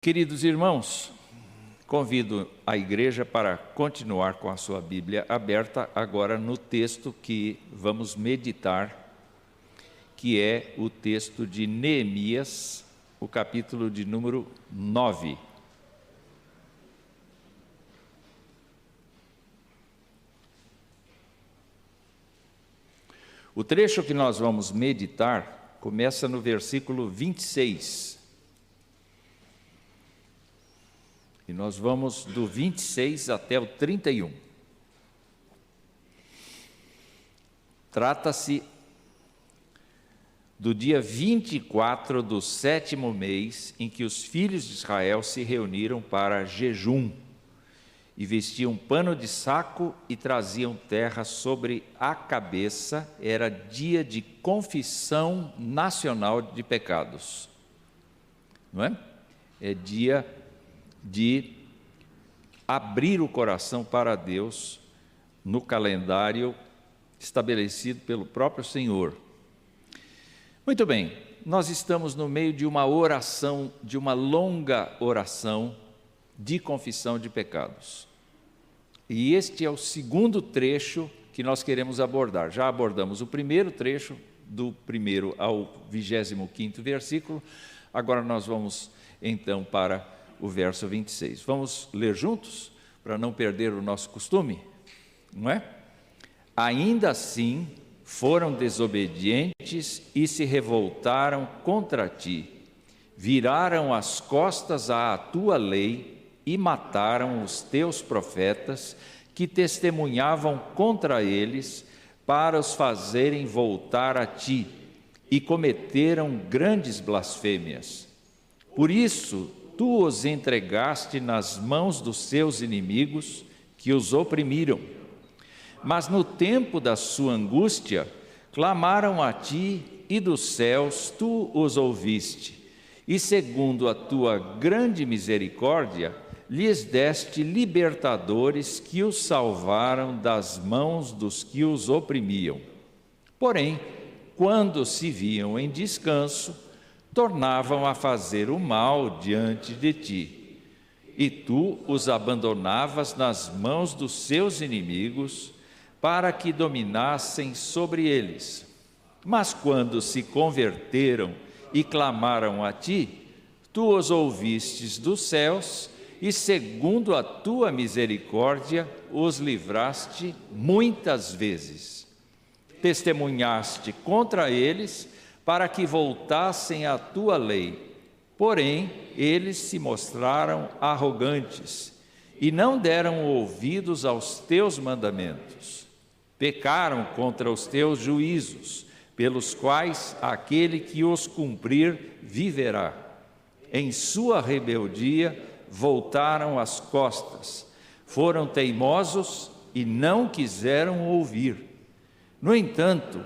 Queridos irmãos, convido a igreja para continuar com a sua Bíblia aberta agora no texto que vamos meditar, que é o texto de Neemias, o capítulo de número 9. O trecho que nós vamos meditar começa no versículo 26. E nós vamos do 26 até o 31. Trata-se do dia 24 do 7º mês, em que os filhos de Israel se reuniram para jejum, e vestiam pano de saco e traziam terra sobre a cabeça. Era dia de confissão nacional de pecados, não é? É dia de abrir o coração para Deus no calendário estabelecido pelo próprio Senhor. Muito bem, nós estamos no meio de uma oração, de uma longa oração de confissão de pecados. E este é o segundo trecho que nós queremos abordar. Já abordamos o primeiro trecho, do 1º ao 25º versículo. Agora nós vamos então para o verso 26. Vamos ler juntos, para não perder o nosso costume, não é? Ainda assim, foram desobedientes e se revoltaram contra ti, viraram as costas à tua lei e mataram os teus profetas, que testemunhavam contra eles, para os fazerem voltar a ti, e cometeram grandes blasfêmias. Por isso, tu os entregaste nas mãos dos seus inimigos, que os oprimiram. Mas no tempo da sua angústia, clamaram a ti, e dos céus tu os ouviste. E segundo a tua grande misericórdia, lhes deste libertadores que os salvaram das mãos dos que os oprimiam. Porém, quando se viam em descanso, tornavam a fazer o mal diante de ti, e tu os abandonavas nas mãos dos seus inimigos, para que dominassem sobre eles. Mas quando se converteram e clamaram a ti, tu os ouvistes dos céus, e segundo a tua misericórdia os livraste muitas vezes. Testemunhaste contra eles, para que voltassem à tua lei. Porém, eles se mostraram arrogantes e não deram ouvidos aos teus mandamentos. Pecaram contra os teus juízos, pelos quais aquele que os cumprir viverá. Em sua rebeldia voltaram as costas, foram teimosos e não quiseram ouvir. No entanto,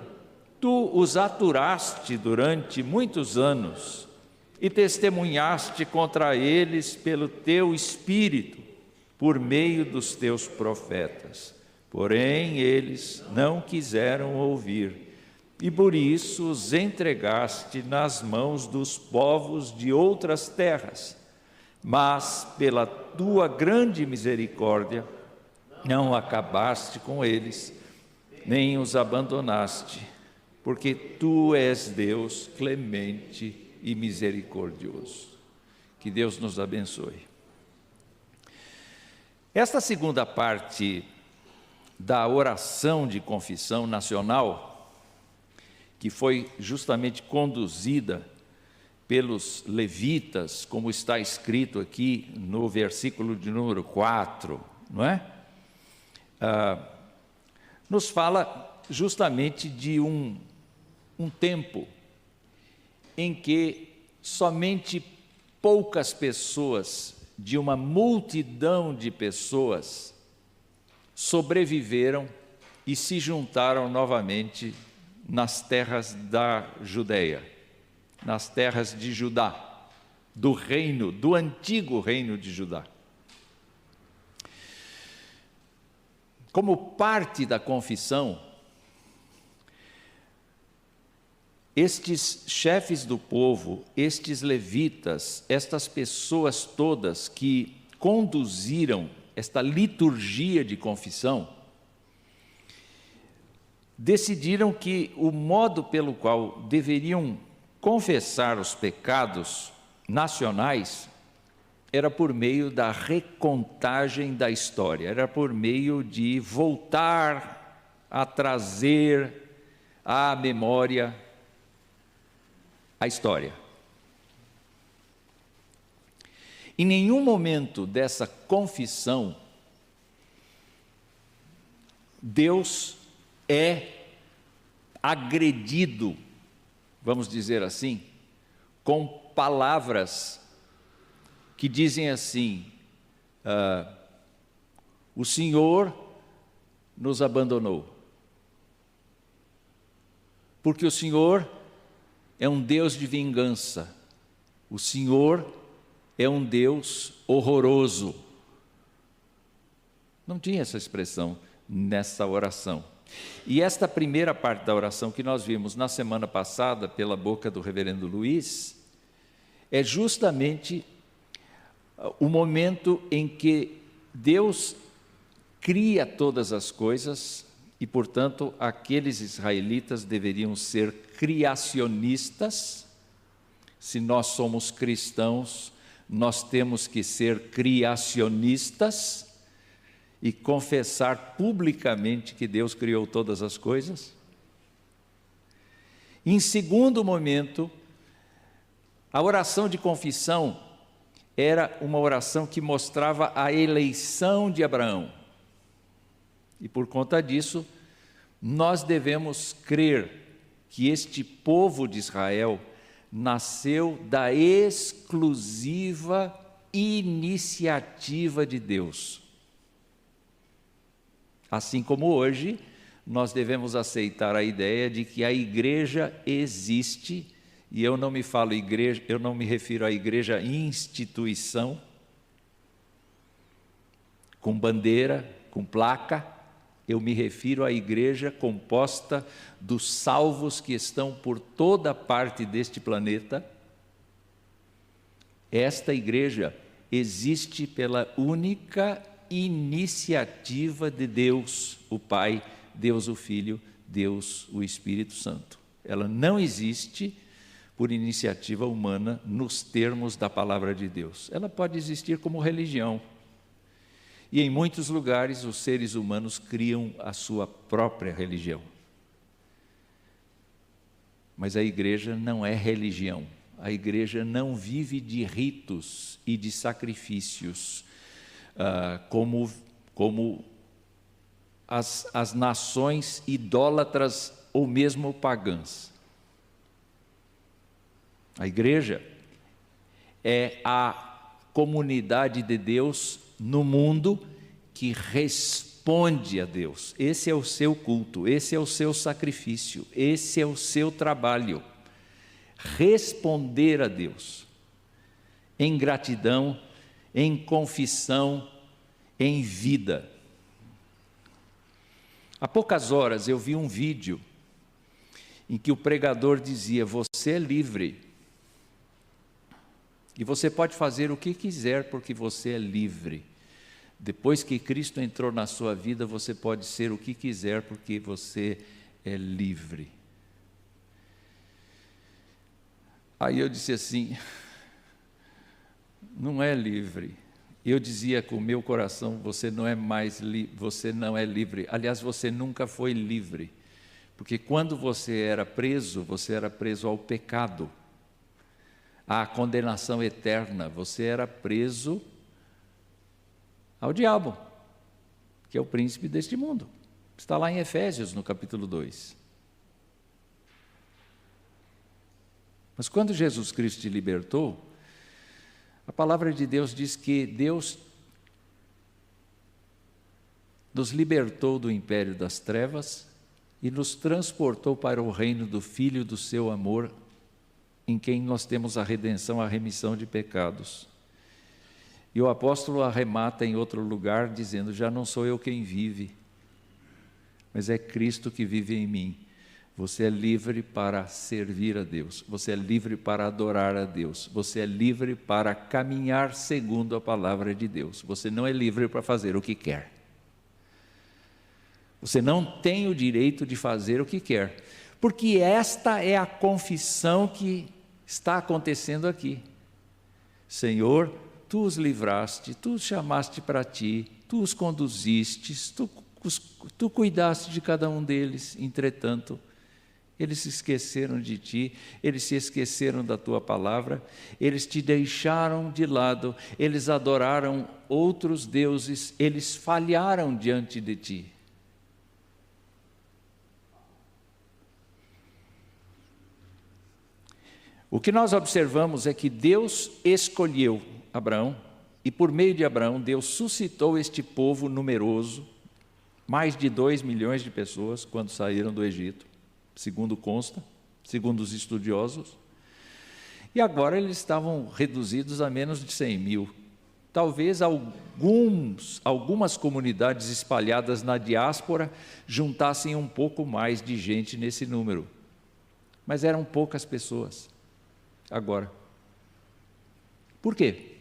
tu os aturaste durante muitos anos e testemunhaste contra eles pelo teu Espírito, por meio dos teus profetas. Porém, eles não quiseram ouvir, e por isso os entregaste nas mãos dos povos de outras terras. Mas, pela tua grande misericórdia, não acabaste com eles, nem os abandonaste, porque tu és Deus clemente e misericordioso. Que Deus nos abençoe. Esta segunda parte da oração de confissão nacional, que foi justamente conduzida pelos levitas, como está escrito aqui no versículo de número 4, não é? Nos fala justamente de um tempo em que somente poucas pessoas, de uma multidão de pessoas, sobreviveram e se juntaram novamente nas terras da Judeia, nas terras de Judá, do reino, do antigo reino de Judá. Como parte da confissão, estes chefes do povo, estes levitas, estas pessoas todas que conduziram esta liturgia de confissão, decidiram que o modo pelo qual deveriam confessar os pecados nacionais era por meio da recontagem da história, era por meio de voltar a trazer à memória a história. Em nenhum momento dessa confissão, Deus é agredido, vamos dizer assim, com palavras que dizem assim: o Senhor nos abandonou, porque o Senhor é um Deus de vingança, o Senhor é um Deus horroroso. Não tinha essa expressão nessa oração. E esta primeira parte da oração que nós vimos na semana passada pela boca do reverendo Luiz, é justamente o momento em que Deus cria todas as coisas e, portanto, aqueles israelitas deveriam ser criacionistas. Se nós somos cristãos, nós temos que ser criacionistas e confessar publicamente que Deus criou todas as coisas. Em segundo momento, a oração de confissão era uma oração que mostrava a eleição de Abraão. E por conta disso, nós devemos crer que este povo de Israel nasceu da exclusiva iniciativa de Deus. Assim como hoje, nós devemos aceitar a ideia de que a igreja existe, e eu não me falo igreja, eu não me refiro à igreja instituição, com bandeira, com placa, eu me refiro à igreja composta dos salvos que estão por toda parte deste planeta. Esta igreja existe pela única iniciativa de Deus, o Pai, Deus o Filho, Deus o Espírito Santo. Ela não existe por iniciativa humana nos termos da palavra de Deus. Ela pode existir como religião. E em muitos lugares os seres humanos criam a sua própria religião. Mas a igreja não é religião. A igreja não vive de ritos e de sacrifícios, como as nações idólatras ou mesmo pagãs. A igreja é a comunidade de Deus no mundo que responde a Deus. Esse é o seu culto, esse é o seu sacrifício, esse é o seu trabalho. Responder a Deus em gratidão, em confissão, em vida. Há poucas horas eu vi um vídeo em que o pregador dizia: você é livre e você pode fazer o que quiser porque você é livre. Depois que Cristo entrou na sua vida, você pode ser o que quiser porque você é livre. Aí eu disse assim: não é livre. Eu dizia com o meu coração: você não é você não é livre. Aliás, você nunca foi livre, porque quando você era preso ao pecado, à condenação eterna. Você era preso ao diabo, que é o príncipe deste mundo. Está lá em Efésios, no capítulo 2. Mas quando Jesus Cristo te libertou, a palavra de Deus diz que Deus nos libertou do império das trevas e nos transportou para o reino do Filho do seu amor, em quem nós temos a redenção, a remissão de pecados. E o apóstolo arremata em outro lugar dizendo: já não sou eu quem vive, mas é Cristo que vive em mim. Você é livre para servir a Deus, você é livre para adorar a Deus, você é livre para caminhar segundo a palavra de Deus. Você não é livre para fazer o que quer. Você não tem o direito de fazer o que quer, porque esta é a confissão que está acontecendo aqui. Senhor, Tu os livraste, Tu os chamaste para Ti, Tu os conduzistes, Tu cuidaste de cada um deles. Entretanto, eles se esqueceram de Ti, eles se esqueceram da Tua palavra, eles Te deixaram de lado, eles adoraram outros deuses, eles falharam diante de Ti. O que nós observamos é que Deus escolheu Abraão, e por meio de Abraão, Deus suscitou este povo numeroso, mais de 2 milhões de pessoas, quando saíram do Egito, segundo consta, segundo os estudiosos, e agora eles estavam reduzidos a menos de 100 mil. Talvez algumas comunidades espalhadas na diáspora juntassem um pouco mais de gente nesse número, mas eram poucas pessoas agora. Por quê?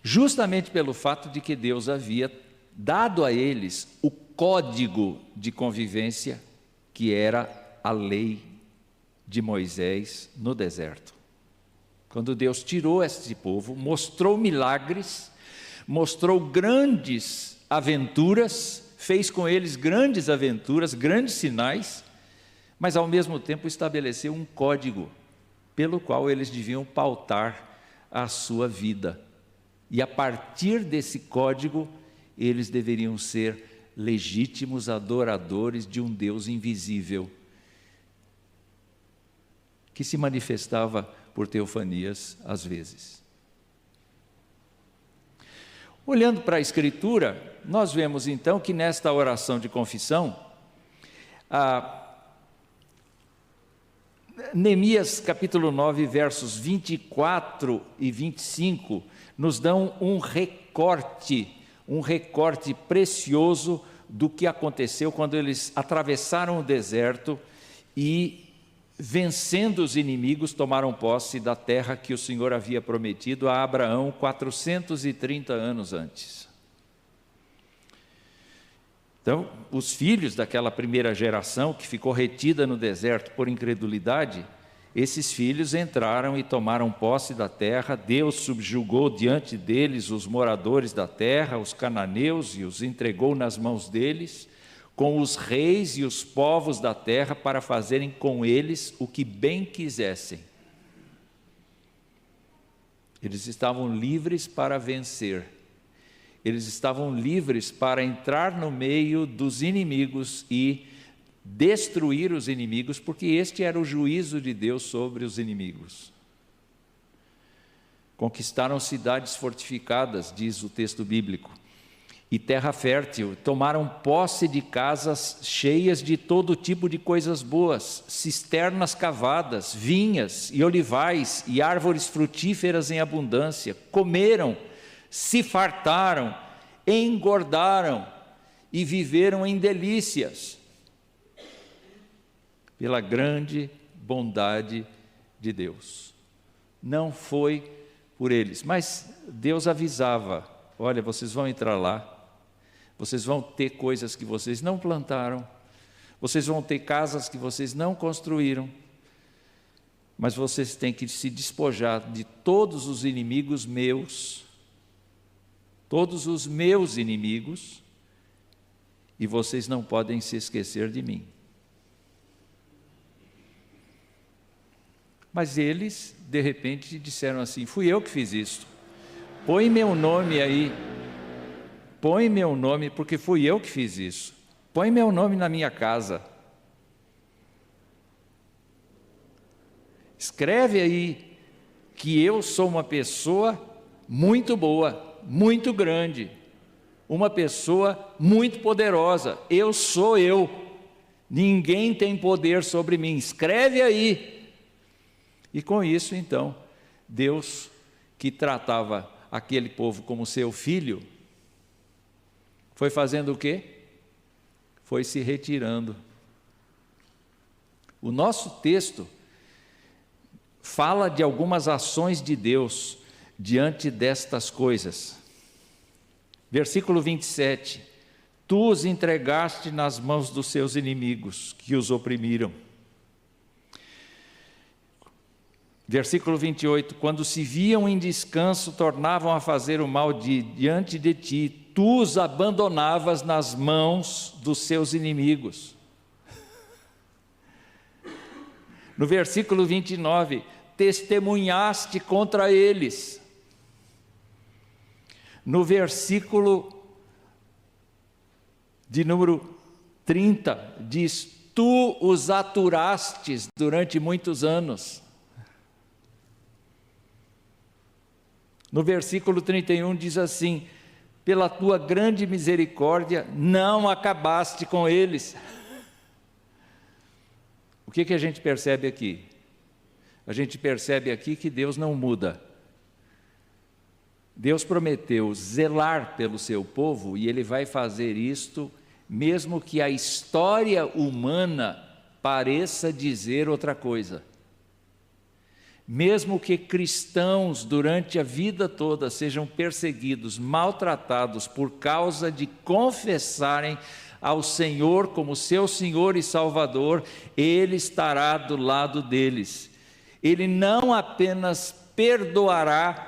Justamente pelo fato de que Deus havia dado a eles o código de convivência, que era a lei de Moisés no deserto. Quando Deus tirou esse povo, mostrou milagres, mostrou grandes aventuras, fez com eles grandes aventuras, grandes sinais, mas ao mesmo tempo estabeleceu um código pelo qual eles deviam pautar a sua vida. E a partir desse código, eles deveriam ser legítimos adoradores de um Deus invisível, que se manifestava por teofanias às vezes. Olhando para a Escritura, nós vemos então que nesta oração de confissão, Neemias capítulo 9, versos 24 e 25, nos dão um recorte precioso do que aconteceu quando eles atravessaram o deserto e, vencendo os inimigos, tomaram posse da terra que o Senhor havia prometido a Abraão 430 anos antes. Então, os filhos daquela primeira geração que ficou retida no deserto por incredulidade, esses filhos entraram e tomaram posse da terra. Deus subjugou diante deles os moradores da terra, os cananeus, e os entregou nas mãos deles, com os reis e os povos da terra, para fazerem com eles o que bem quisessem. Eles estavam livres para vencer. Eles estavam livres para entrar no meio dos inimigos e destruir os inimigos, porque este era o juízo de Deus sobre os inimigos. Conquistaram cidades fortificadas, diz o texto bíblico, e terra fértil, tomaram posse de casas cheias de todo tipo de coisas boas, cisternas cavadas, vinhas e olivais e árvores frutíferas em abundância, comeram, se fartaram, engordaram e viveram em delícias, pela grande bondade de Deus. Não foi por eles, mas Deus avisava: olha, vocês vão entrar lá, vocês vão ter coisas que vocês não plantaram, vocês vão ter casas que vocês não construíram, mas vocês têm que se despojar de todos os inimigos meus, todos os meus inimigos, e vocês não podem se esquecer de mim. Mas eles, de repente, disseram assim: fui eu que fiz isso, põe meu nome aí, põe meu nome, porque fui eu que fiz isso, põe meu nome na minha casa, escreve aí que eu sou uma pessoa muito boa, muito grande, uma pessoa muito poderosa, eu sou eu, ninguém tem poder sobre mim, escreve aí. E com isso, então, Deus, que tratava aquele povo como seu filho, foi fazendo o quê? Foi se retirando, O nosso texto fala de algumas ações de Deus diante destas coisas. Versículo 27, tu os entregaste nas mãos dos seus inimigos, que os oprimiram. Versículo 28, quando se viam em descanso, tornavam a fazer o mal diante de ti, tu os abandonavas nas mãos dos seus inimigos. No versículo 29, testemunhaste contra eles. No versículo de número 30, diz, tu os aturastes durante muitos anos. No versículo 31 diz assim, pela tua grande misericórdia, não acabaste com eles. O que a gente percebe aqui? A gente percebe aqui que Deus não muda. Deus prometeu zelar pelo seu povo e Ele vai fazer isto, mesmo que a história humana pareça dizer outra coisa. Mesmo que cristãos durante a vida toda sejam perseguidos, maltratados por causa de confessarem ao Senhor como seu Senhor e Salvador, Ele estará do lado deles. Ele não apenas perdoará,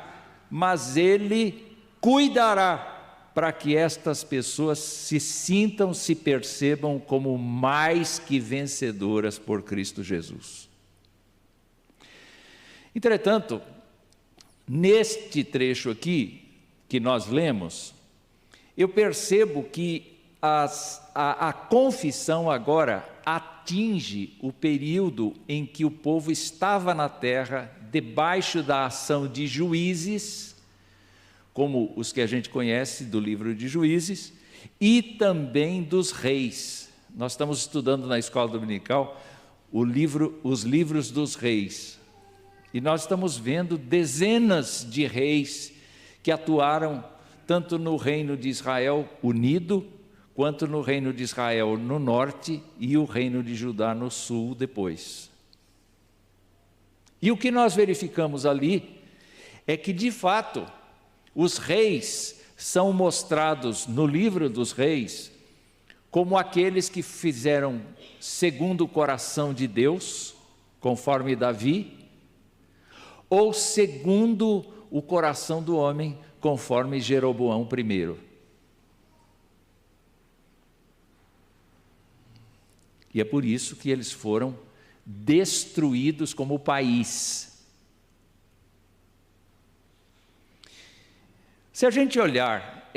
mas Ele cuidará para que estas pessoas se sintam, se percebam como mais que vencedoras por Cristo Jesus. Entretanto, neste trecho aqui que nós lemos, eu percebo que a confissão agora atinge o período em que o povo estava na terra, debaixo da ação de juízes, como os que a gente conhece do livro de Juízes, e também dos reis. Nós estamos estudando na escola dominical os livros dos reis. E nós estamos vendo dezenas de reis que atuaram tanto no reino de Israel unido, quanto no reino de Israel no norte e o reino de Judá no sul depois. E o que nós verificamos ali é que, de fato, os reis são mostrados no livro dos reis como aqueles que fizeram segundo o coração de Deus, conforme Davi, ou segundo o coração do homem, conforme Jeroboão I. E é por isso que eles foram destruídos como país. Se a gente olhar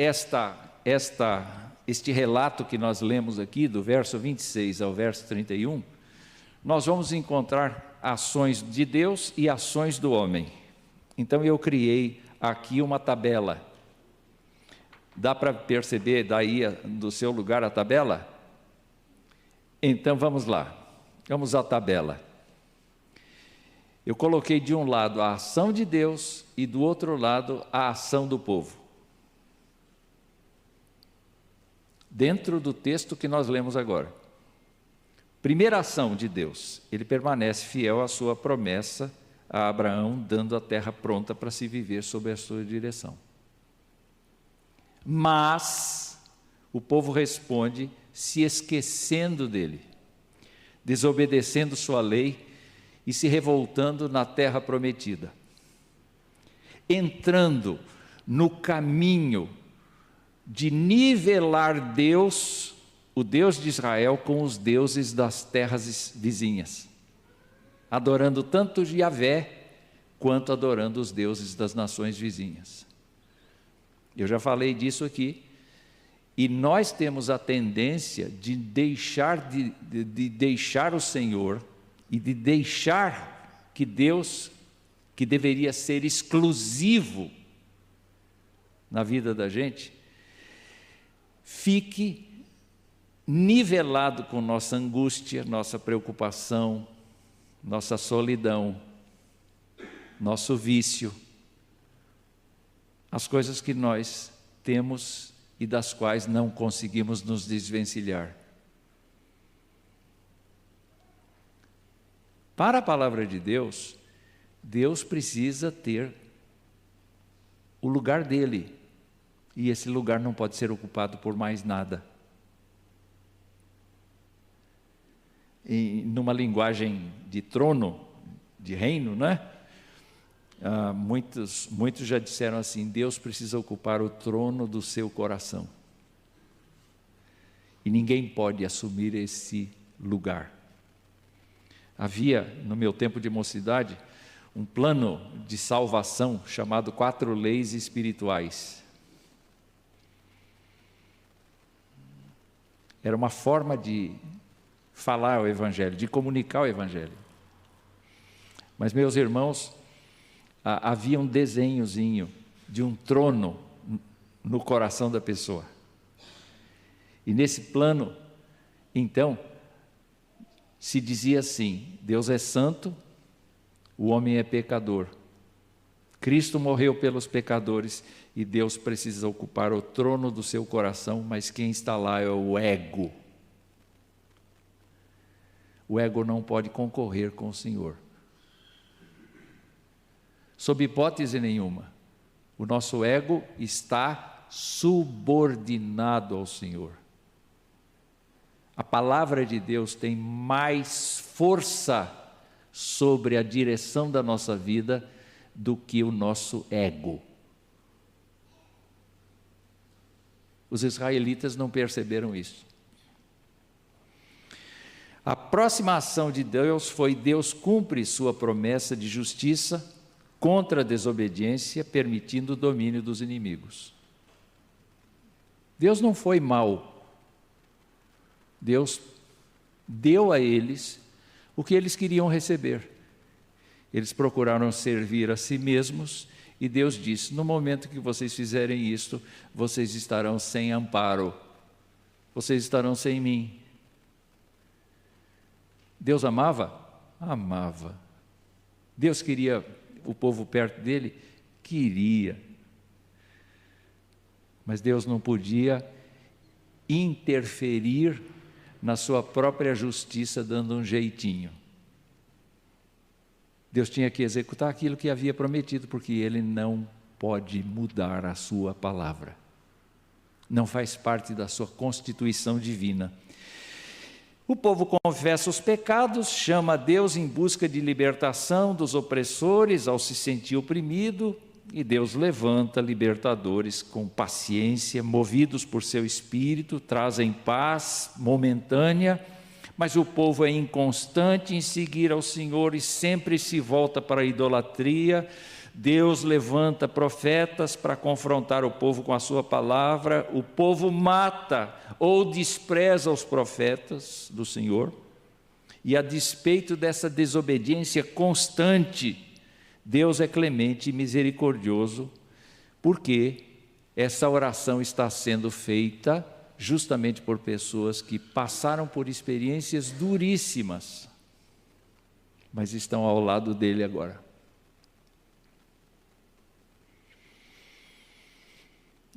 este relato que nós lemos aqui, do verso 26 ao verso 31, nós vamos encontrar ações de Deus e ações do homem. Então eu criei aqui uma tabela. Dá para perceber daí do seu lugar a tabela? Então vamos lá, vamos à tabela. Eu coloquei de um lado a ação de Deus e do outro lado a ação do povo. Dentro do texto que nós lemos agora. Primeira ação de Deus, Ele permanece fiel à sua promessa a Abraão, dando a terra pronta para se viver sob a sua direção. Mas o povo responde se esquecendo dele, desobedecendo sua lei e se revoltando na terra prometida, entrando no caminho de nivelar Deus, o Deus de Israel, com os deuses das terras vizinhas, adorando tanto Yahvé, quanto adorando os deuses das nações vizinhas. Eu já falei disso aqui, e nós temos a tendência de deixar o Senhor, e de deixar que Deus, que deveria ser exclusivo na vida da gente, fique nivelado com nossa angústia, nossa preocupação, nossa solidão, nosso vício, as coisas que nós temos e das quais não conseguimos nos desvencilhar. Para a palavra de Deus, Deus precisa ter o lugar dele, e esse lugar não pode ser ocupado por mais nada. Numa linguagem de trono, de reino, né? Muitos já disseram assim: Deus precisa ocupar o trono do seu coração, e ninguém pode assumir esse lugar. Havia, no meu tempo de mocidade, um plano de salvação chamado 4 leis espirituais. Era uma forma de falar o Evangelho, de comunicar o Evangelho. Mas, meus irmãos, havia um desenhozinho de um trono no coração da pessoa. E nesse plano, então, se dizia assim: Deus é santo, o homem é pecador. Cristo morreu pelos pecadores e Deus precisa ocupar o trono do seu coração, mas quem está lá é o ego. O ego não pode concorrer com o Senhor. Sob hipótese nenhuma, o nosso ego está subordinado ao Senhor. A palavra de Deus tem mais força sobre a direção da nossa vida do que o nosso ego. Os israelitas não perceberam isso. A próxima ação de Deus foi: Deus cumpre sua promessa de justiça contra a desobediência, permitindo o domínio dos inimigos. Deus não foi mau. Deus deu a eles o que eles queriam receber. Eles procuraram servir a si mesmos e Deus disse: no momento que vocês fizerem isto, vocês estarão sem amparo, vocês estarão sem mim. Deus amava? Amava. Deus queria o povo perto dele? Queria. Mas Deus não podia interferir na sua própria justiça, dando um jeitinho. Deus tinha que executar aquilo que havia prometido, porque Ele não pode mudar a sua palavra. Não faz parte da sua constituição divina. O povo confessa os pecados, chama a Deus em busca de libertação dos opressores ao se sentir oprimido, e Deus levanta libertadores com paciência, movidos por seu espírito, trazem paz momentânea, mas o povo é inconstante em seguir ao Senhor e sempre se volta para a idolatria. Deus levanta profetas para confrontar o povo com a sua palavra. O povo mata ou despreza os profetas do Senhor, e a despeito dessa desobediência constante, Deus é clemente e misericordioso, porque essa oração está sendo feita justamente por pessoas que passaram por experiências duríssimas, mas estão ao lado dele agora.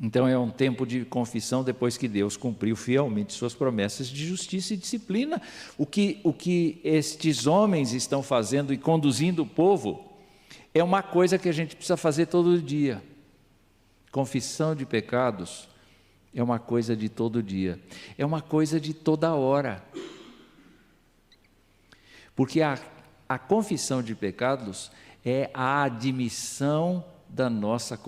Então é um tempo de confissão depois que Deus cumpriu fielmente suas promessas de justiça e disciplina. O que estes homens estão fazendo e conduzindo o povo é uma coisa que a gente precisa fazer todo dia. Confissão de pecados é uma coisa de todo dia, é uma coisa de toda hora. Porque a confissão de pecados é a admissão da nossa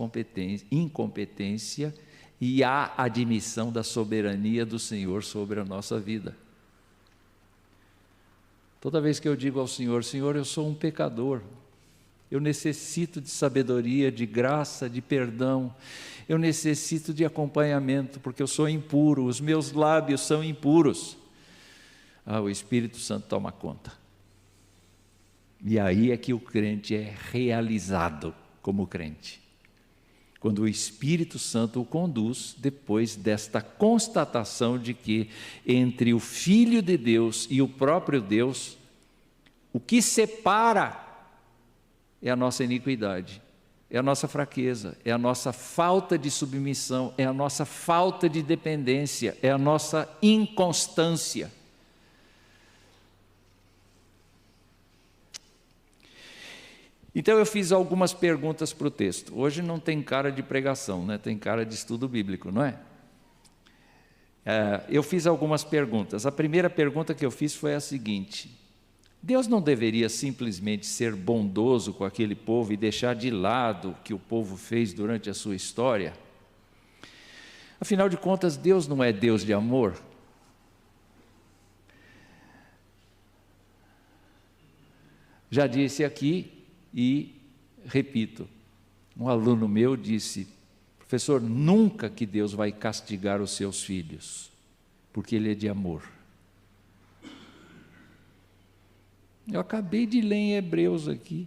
incompetência e a admissão da soberania do Senhor sobre a nossa vida. Toda vez que eu digo ao Senhor: Senhor, eu sou um pecador, eu necessito de sabedoria, de graça, de perdão, eu necessito de acompanhamento, porque eu sou impuro, os meus lábios são impuros. O Espírito Santo toma conta. E aí é que o crente é realizado como crente. Quando o Espírito Santo o conduz, depois desta constatação de que entre o Filho de Deus e o próprio Deus, o que separa é a nossa iniquidade, é a nossa fraqueza, é a nossa falta de submissão, é a nossa falta de dependência, é a nossa inconstância. Então eu fiz algumas perguntas para o texto. Hoje não tem cara de pregação, né? Tem cara de estudo bíblico, não é? Eu fiz algumas perguntas. A primeira pergunta que eu fiz foi a seguinte: Deus não deveria simplesmente ser bondoso com aquele povo e deixar de lado o que o povo fez durante a sua história? Afinal de contas, Deus não é Deus de amor? Já disse aqui e repito, um aluno meu disse: professor, nunca que Deus vai castigar os seus filhos, porque Ele é de amor. Eu acabei de ler em Hebreus aqui.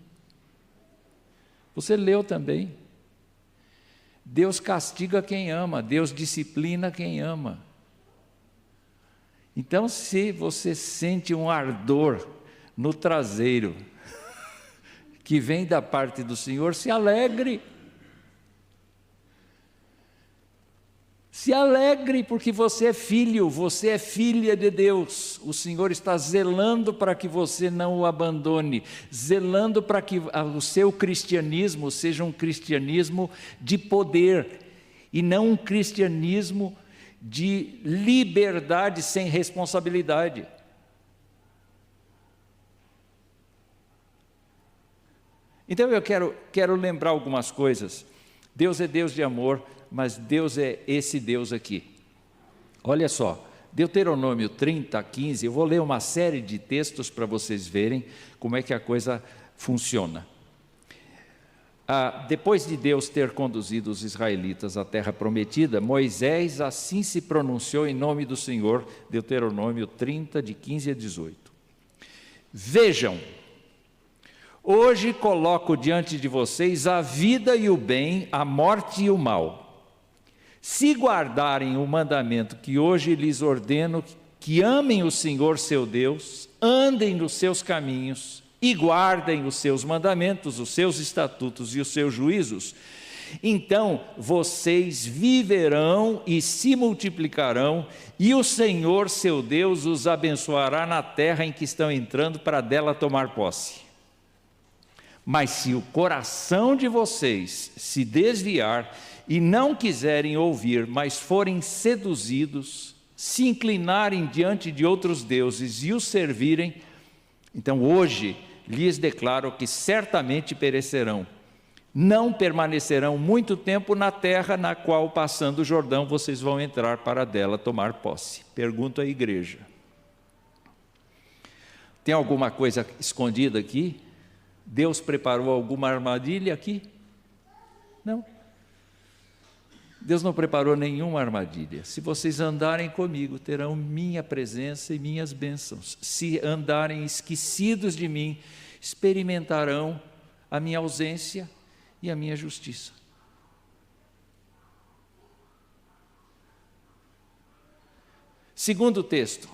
Você leu também. Deus castiga quem ama, Deus disciplina quem ama. Então, se você sente um ardor no traseiro, que vem da parte do Senhor, se alegre. Se alegre, porque você é filho, você é filha de Deus. O Senhor está zelando para que você não o abandone, zelando para que o seu cristianismo seja um cristianismo de poder, e não um cristianismo de liberdade sem responsabilidade. Então eu quero lembrar algumas coisas. Deus é Deus de amor, mas Deus é esse Deus aqui. Olha só, Deuteronômio 30, 15, eu vou ler uma série de textos para vocês verem como é que a coisa funciona. Depois de Deus ter conduzido os israelitas à terra prometida, Moisés assim se pronunciou em nome do Senhor, Deuteronômio 30, de 15 a 18. Vejam, hoje coloco diante de vocês a vida e o bem, a morte e o mal. Se guardarem o mandamento que hoje lhes ordeno, que amem o Senhor seu Deus, andem nos seus caminhos e guardem os seus mandamentos, os seus estatutos e os seus juízos, então vocês viverão e se multiplicarão, e o Senhor seu Deus os abençoará na terra em que estão entrando para dela tomar posse. Mas se o coração de vocês se desviar e não quiserem ouvir, mas forem seduzidos, se inclinarem diante de outros deuses e os servirem, então hoje lhes declaro que certamente perecerão. Não permanecerão muito tempo na terra na qual, passando o Jordão, vocês vão entrar para dela tomar posse. Pergunto à igreja: tem alguma coisa escondida aqui? Deus preparou alguma armadilha aqui? Não. Deus não preparou nenhuma armadilha. Se vocês andarem comigo, terão minha presença e minhas bênçãos. Se andarem esquecidos de mim, experimentarão a minha ausência e a minha justiça. Segundo texto,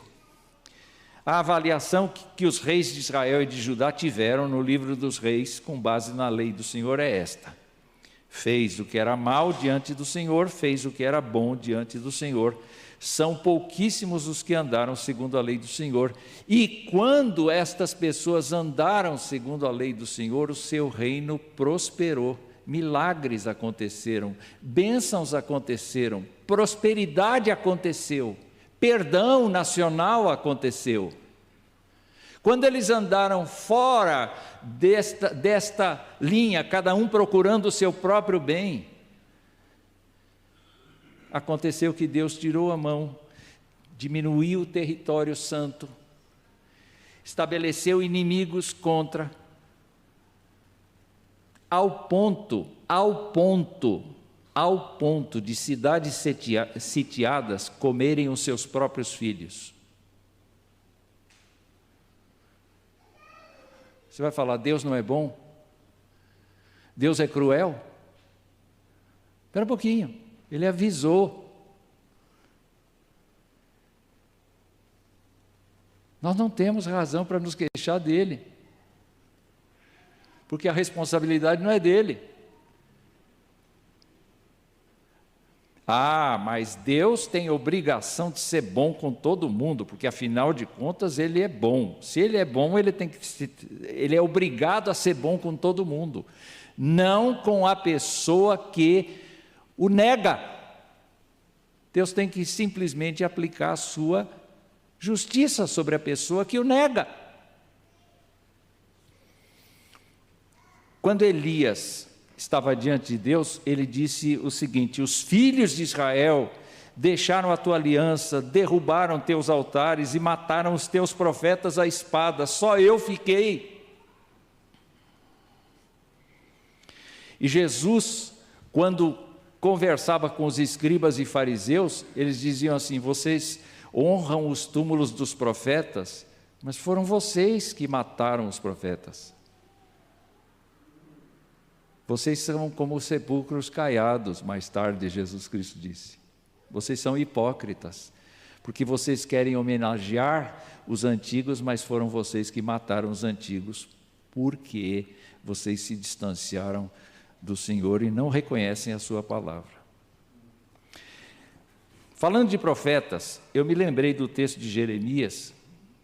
a avaliação que os reis de Israel e de Judá tiveram no livro dos reis, com base na lei do Senhor, é esta: fez o que era mal diante do Senhor, fez o que era bom diante do Senhor. São pouquíssimos os que andaram segundo a lei do Senhor, e quando estas pessoas andaram segundo a lei do Senhor, o seu reino prosperou, milagres aconteceram, bênçãos aconteceram, prosperidade aconteceu, perdão nacional aconteceu. Quando eles andaram fora desta linha, cada um procurando o seu próprio bem, aconteceu que Deus tirou a mão, diminuiu o território santo, estabeleceu inimigos contra, ao ponto de cidades sitiadas comerem os seus próprios filhos. Você vai falar: Deus não é bom? Deus é cruel? Espera um pouquinho, Ele avisou. Nós não temos razão para nos queixar dele, porque a responsabilidade não é dele. Ah, mas Deus tem obrigação de ser bom com todo mundo, porque afinal de contas Ele é bom. Se Ele é bom, Ele é obrigado a ser bom com todo mundo, não com a pessoa que o nega. Deus tem que simplesmente aplicar a sua justiça sobre a pessoa que o nega. Quando Elias estava diante de Deus, ele disse o seguinte: os filhos de Israel deixaram a tua aliança, derrubaram teus altares e mataram os teus profetas à espada, só eu fiquei. E Jesus, quando conversava com os escribas e fariseus, eles diziam assim: vocês honram os túmulos dos profetas, mas foram vocês que mataram os profetas. Vocês são como sepulcros caiados, mais tarde Jesus Cristo disse. Vocês são hipócritas, porque vocês querem homenagear os antigos, mas foram vocês que mataram os antigos, porque vocês se distanciaram do Senhor e não reconhecem a sua palavra. Falando de profetas, eu me lembrei do texto de Jeremias,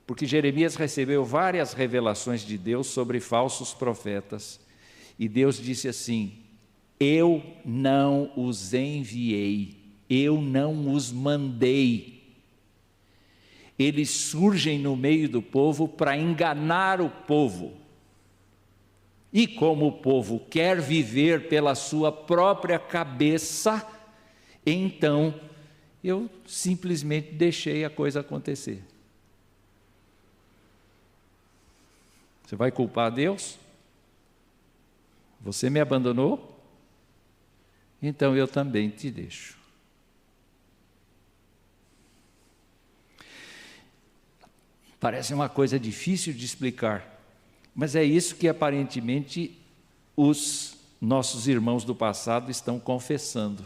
porque Jeremias recebeu várias revelações de Deus sobre falsos profetas. E Deus disse assim: eu não os enviei, eu não os mandei. Eles surgem no meio do povo para enganar o povo. E como o povo quer viver pela sua própria cabeça, então eu simplesmente deixei a coisa acontecer. Você vai culpar Deus? Você me abandonou? Então eu também te deixo. Parece uma coisa difícil de explicar, mas é isso que aparentemente os nossos irmãos do passado estão confessando.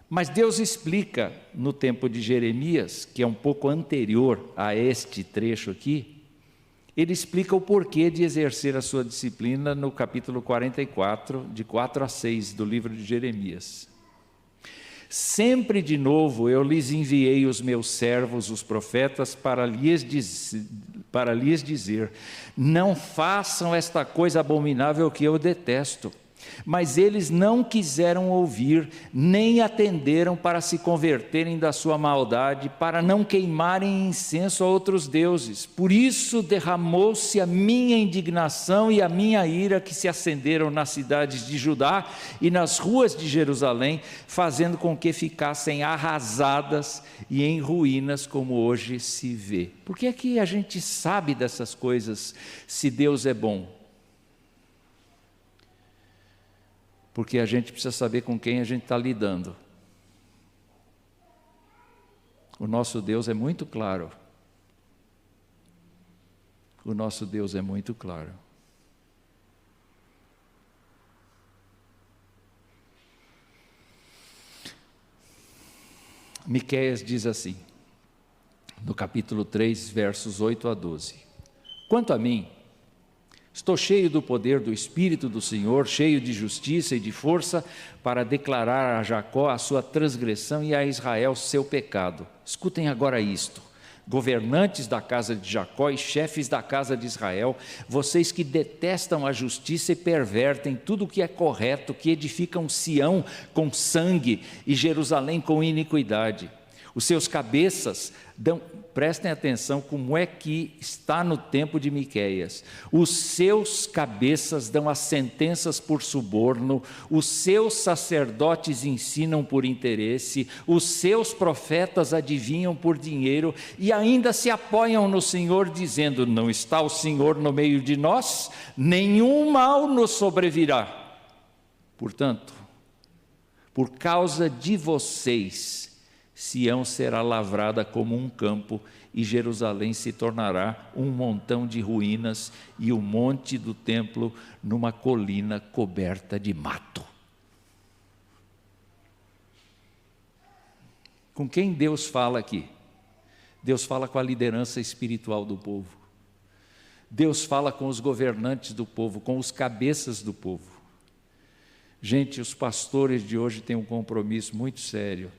Mas Deus explica no tempo de Jeremias, que é um pouco anterior a este trecho aqui, ele explica o porquê de exercer a sua disciplina no capítulo 44, de 4 a 6 do livro de Jeremias. Sempre de novo eu lhes enviei os meus servos, os profetas, para lhes dizer: não façam esta coisa abominável que eu detesto. Mas eles não quiseram ouvir, nem atenderam para se converterem da sua maldade, para não queimarem incenso a outros deuses. Por isso derramou-se a minha indignação e a minha ira, que se acenderam nas cidades de Judá e nas ruas de Jerusalém, fazendo com que ficassem arrasadas e em ruínas, como hoje se vê. Por que é que a gente sabe dessas coisas, se Deus é bom? Porque a gente precisa saber com quem a gente está lidando. O nosso Deus é muito claro. O nosso Deus é muito claro. Miqueias diz assim, no capítulo 3, versos 8 a 12: quanto a mim, estou cheio do poder do Espírito do Senhor, cheio de justiça e de força, para declarar a Jacó a sua transgressão e a Israel seu pecado. Escutem agora isto: governantes da casa de Jacó e chefes da casa de Israel, vocês que detestam a justiça e pervertem tudo o que é correto, que edificam Sião com sangue e Jerusalém com iniquidade. Os seus cabeças prestem atenção como é que está no tempo de Miqueias. Os seus cabeças dão as sentenças por suborno, os seus sacerdotes ensinam por interesse, os seus profetas adivinham por dinheiro e ainda se apoiam no Senhor, dizendo: não está o Senhor no meio de nós? Nenhum mal nos sobrevirá. Portanto, por causa de vocês, Sião será lavrada como um campo, e Jerusalém se tornará um montão de ruínas, e o monte do templo numa colina coberta de mato. Com quem Deus fala aqui? Deus fala com a liderança espiritual do povo. Deus fala com os governantes do povo, com os cabeças do povo. Gente, os pastores de hoje têm um compromisso muito sério,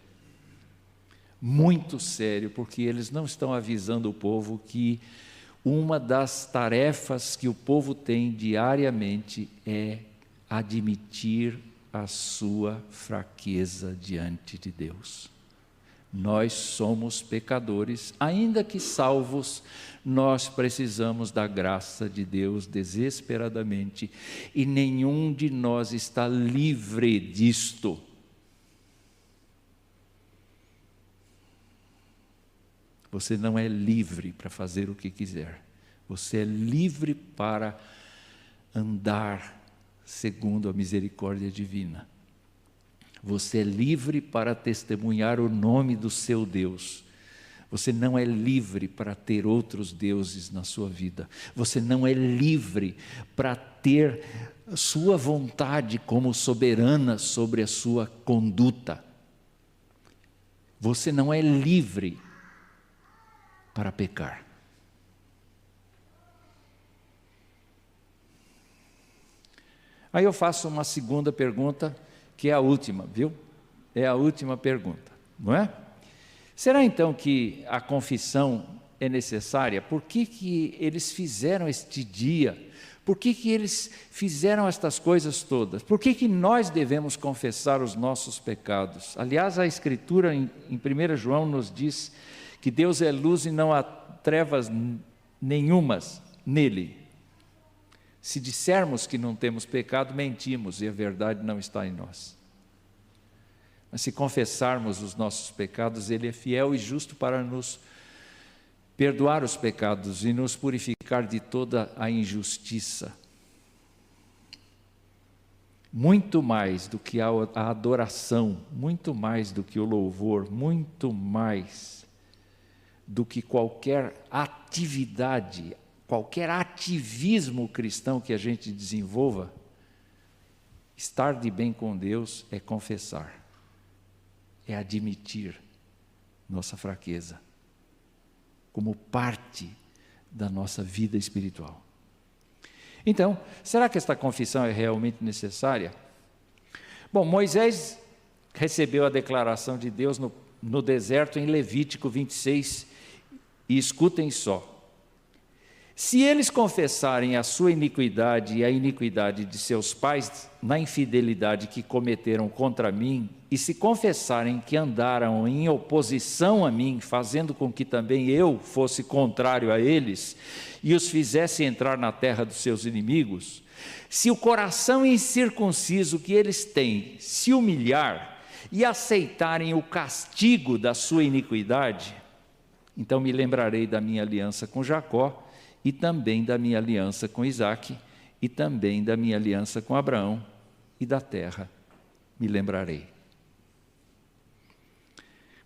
porque eles não estão avisando o povo que uma das tarefas que o povo tem diariamente é admitir a sua fraqueza diante de Deus. Nós somos pecadores, ainda que salvos, nós precisamos da graça de Deus desesperadamente, e nenhum de nós está livre disto. Você não é livre para fazer o que quiser, você é livre para andar segundo a misericórdia divina. Você é livre para testemunhar o nome do seu Deus. Você não é livre para ter outros deuses na sua vida. Você não é livre para ter sua vontade como soberana sobre a sua conduta. Você não é livre para pecar. Aí eu faço uma segunda pergunta, que é a última, viu? É a última pergunta, não é? Será então que a confissão é necessária? Por que eles fizeram este dia? Por que eles fizeram estas coisas todas? Por que nós devemos confessar os nossos pecados? Aliás, a Escritura em 1 João nos diz que Deus é luz e não há trevas nenhumas nele. Se dissermos que não temos pecado, mentimos e a verdade não está em nós. Mas se confessarmos os nossos pecados, Ele é fiel e justo para nos perdoar os pecados e nos purificar de toda a injustiça. Muito mais do que a adoração, muito mais do que o louvor, muito mais do que qualquer atividade, qualquer ativismo cristão que a gente desenvolva, estar de bem com Deus é confessar, é admitir nossa fraqueza como parte da nossa vida espiritual. Então, será que esta confissão é realmente necessária? Bom, Moisés recebeu a declaração de Deus no deserto em Levítico 26, e escutem só: se eles confessarem a sua iniquidade e a iniquidade de seus pais na infidelidade que cometeram contra mim, e se confessarem que andaram em oposição a mim, fazendo com que também eu fosse contrário a eles, e os fizesse entrar na terra dos seus inimigos, se o coração incircunciso que eles têm se humilhar e aceitarem o castigo da sua iniquidade, então me lembrarei da minha aliança com Jacó, e também da minha aliança com Isaque, e também da minha aliança com Abraão, e da terra me lembrarei.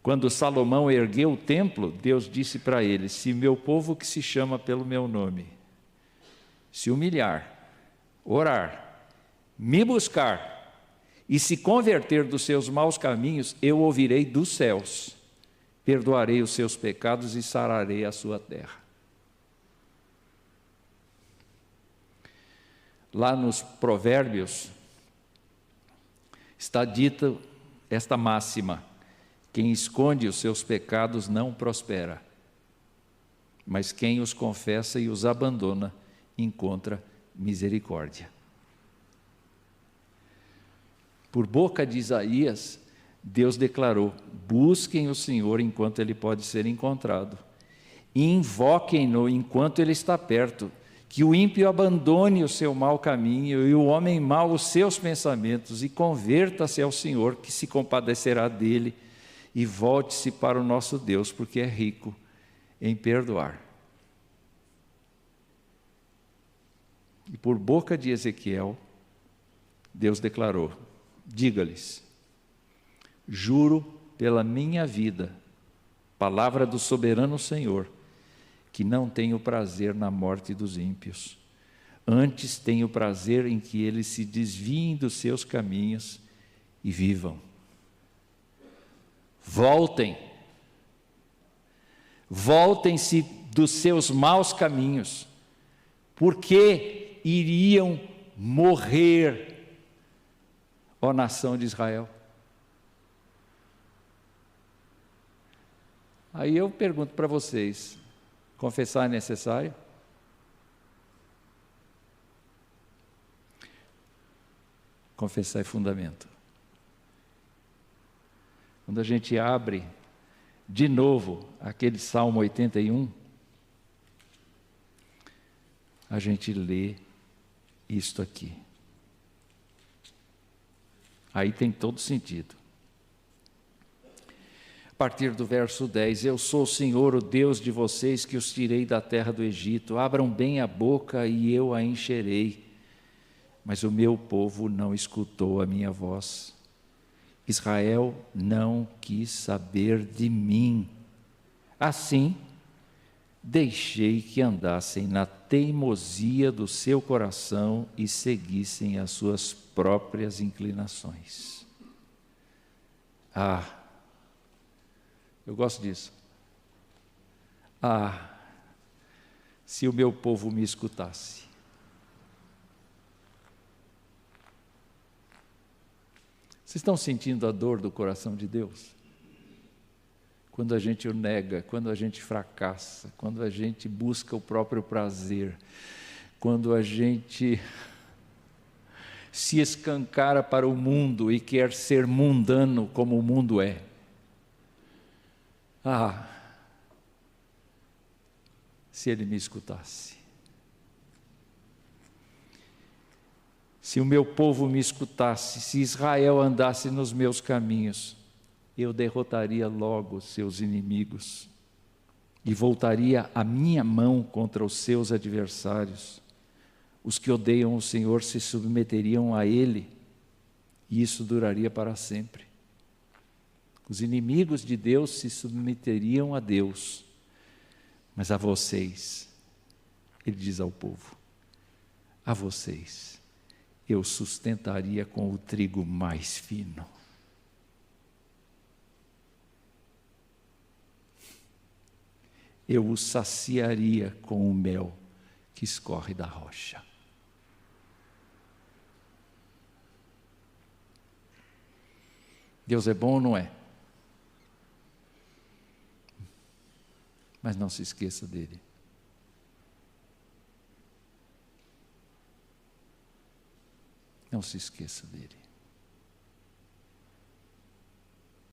Quando Salomão ergueu o templo, Deus disse para ele: se meu povo que se chama pelo meu nome se humilhar, orar, me buscar e se converter dos seus maus caminhos, eu ouvirei dos céus, perdoarei os seus pecados e sararei a sua terra. Lá nos Provérbios está dita esta máxima: quem esconde os seus pecados não prospera, mas quem os confessa e os abandona encontra misericórdia. Por boca de Isaías, Deus declarou: busquem o Senhor enquanto Ele pode ser encontrado, e invoquem-no enquanto Ele está perto. Que o ímpio abandone o seu mau caminho e o homem mau os seus pensamentos, e converta-se ao Senhor, que se compadecerá dele, e volte-se para o nosso Deus, porque é rico em perdoar. E por boca de Ezequiel, Deus declarou: diga-lhes, juro pela minha vida, palavra do soberano Senhor, que não tenho prazer na morte dos ímpios, antes tenho prazer em que eles se desviem dos seus caminhos e vivam. Voltem-se dos seus maus caminhos, porque iriam morrer. ó nação de Israel. Aí eu pergunto para vocês, confessar é necessário? Confessar é fundamento. Quando a gente abre de novo aquele Salmo 81, a gente lê isto aqui. Aí tem todo sentido. A partir do verso 10, eu sou o Senhor, o Deus de vocês, que os tirei da terra do Egito. Abram bem a boca e eu a encherei. Mas o meu povo não escutou a minha voz. Israel não quis saber de mim. Assim, deixei que andassem na teimosia do seu coração e seguissem as suas próprias inclinações. Eu gosto disso. Se o meu povo me escutasse. Vocês estão sentindo a dor do coração de Deus? Quando a gente o nega, quando a gente fracassa, quando a gente busca o próprio prazer, quando a gente se escancara para o mundo e quer ser mundano como o mundo é. Se ele me escutasse. Se o meu povo me escutasse, se Israel andasse nos meus caminhos, eu derrotaria logo seus inimigos e voltaria a minha mão contra os seus adversários. Os que odeiam o Senhor se submeteriam a Ele, e isso duraria para sempre. Os inimigos de Deus se submeteriam a Deus, mas a vocês, Ele diz ao povo, a vocês, eu sustentaria com o trigo mais fino. Eu os saciaria com o mel que escorre da rocha. Deus é bom ou não é? Mas não se esqueça dele. Não se esqueça dele.